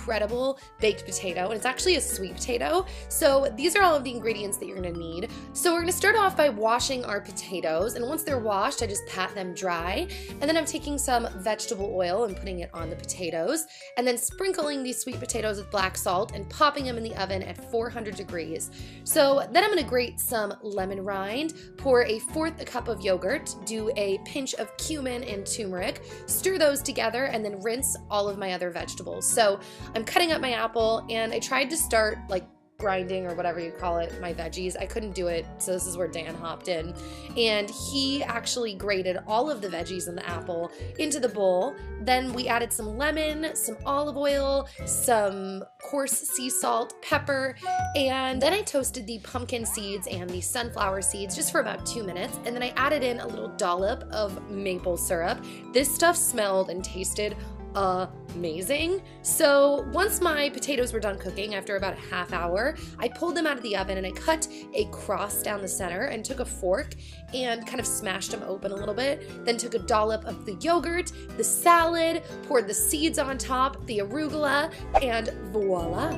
incredible baked potato, and it's actually a sweet potato. So these are all of the ingredients that you're gonna need. So we're gonna start off by washing our potatoes, and once they're washed, I just pat them dry, and then I'm taking some vegetable oil and putting it on the potatoes, and then sprinkling these sweet potatoes with black salt and popping them in the oven at 400 degrees. So then I'm gonna grate some lemon rind, pour a 1/4 cup of yogurt, do a pinch of cumin and turmeric, stir those together, and then rinse all of my other vegetables. So I'm cutting up my apple, and I tried to start like grinding or whatever you call it, my veggies. I couldn't do it, so this is where Dan hopped in. And he actually grated all of the veggies in the apple into the bowl. Then we added some lemon, some olive oil, some coarse sea salt, pepper, and then I toasted the pumpkin seeds and the sunflower seeds just for about 2 minutes, and then I added in a little dollop of maple syrup. This stuff smelled and tasted amazing. So once my potatoes were done cooking, after about a half hour, I pulled them out of the oven and I cut a cross down the center and took a fork and kind of smashed them open a little bit. Then took a dollop of the yogurt, the salad, poured the seeds on top, the arugula, and voila.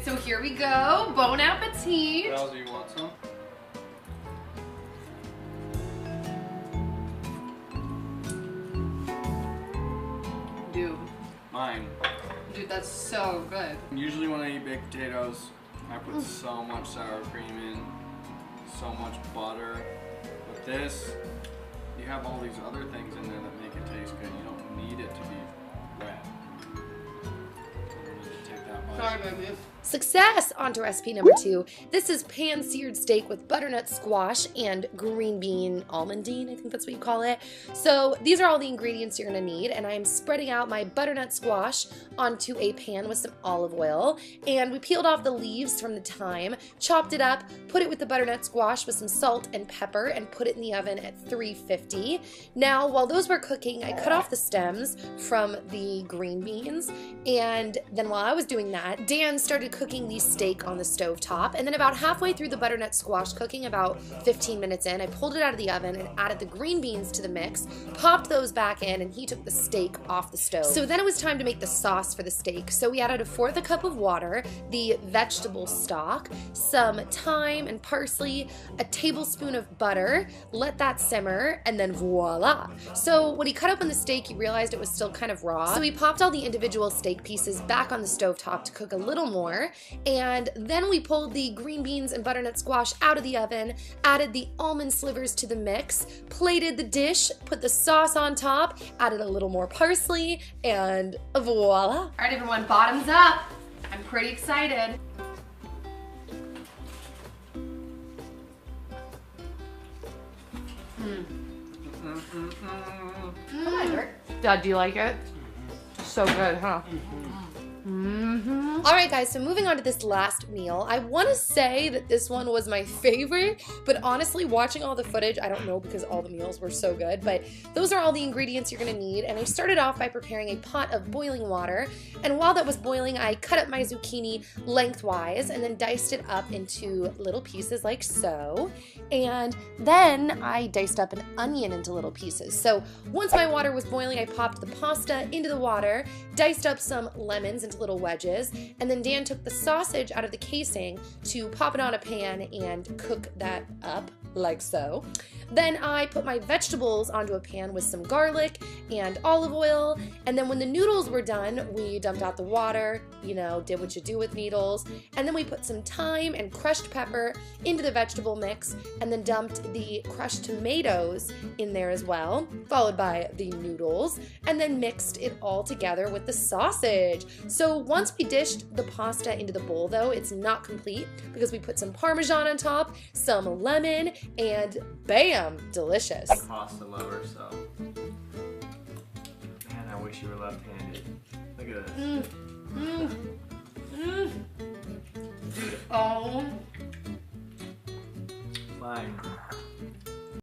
So here we go. Bon appetit. What else do you want some? Dude. Mine. Dude, that's so good. Usually when I eat baked potatoes, I put so much sour cream in, so much butter. With this, you have all these other things in there that make it taste good. You don't need it to be wet. You don't need to take that much. Sorry, baby. Success! On to recipe number 2. This is pan-seared steak with butternut squash and green bean almondine, I think that's what you call it. So these are all the ingredients you're gonna need, and I'm spreading out my butternut squash onto a pan with some olive oil, and we peeled off the leaves from the thyme, chopped it up, put it with the butternut squash with some salt and pepper, and put it in the oven at 350. Now, while those were cooking, I cut off the stems from the green beans, and then while I was doing that, Dan started cooking the steak on the stove top, and then about halfway through the butternut squash cooking, about 15 minutes in, I pulled it out of the oven and added the green beans to the mix, popped those back in, and he took the steak off the stove. So then it was time to make the sauce for the steak. So we added a 1/4 cup of water, the vegetable stock, some thyme and parsley, a tablespoon of butter, let that simmer, and then voila. So when he cut open the steak, he realized it was still kind of raw, so he popped all the individual steak pieces back on the stove top to cook a little more. And then we pulled the green beans and butternut squash out of the oven, added the almond slivers to the mix, plated the dish, put the sauce on top, added a little more parsley, and voila. All right, everyone, bottoms up. I'm pretty excited. Dad, do you like it? So good, huh? All right, guys, so moving on to this last meal, I want to say that this one was my favorite, but honestly, watching all the footage, I don't know because all the meals were so good, but those are all the ingredients you're going to need, and I started off by preparing a pot of boiling water, and while that was boiling, I cut up my zucchini lengthwise and then diced it up into little pieces like so, and then I diced up an onion into little pieces. So once my water was boiling, I popped the pasta into the water, diced up some lemons into little wedges, and then Dan took the sausage out of the casing to pop it on a pan and cook that up like so. Then I put my vegetables onto a pan with some garlic and olive oil, and then when the noodles were done, we dumped out the water, you know, did what you do with noodles, and then we put some thyme and crushed pepper into the vegetable mix, and then dumped the crushed tomatoes in there as well, followed by the noodles, and then mixed it all together with the sausage. So once we dished the pasta into the bowl, though, it's not complete because we put some Parmesan on top, some lemon, and bam, delicious. I'm a pasta lover, so. Man, I wish you were left-handed. Look at this. Dude, oh. Fine.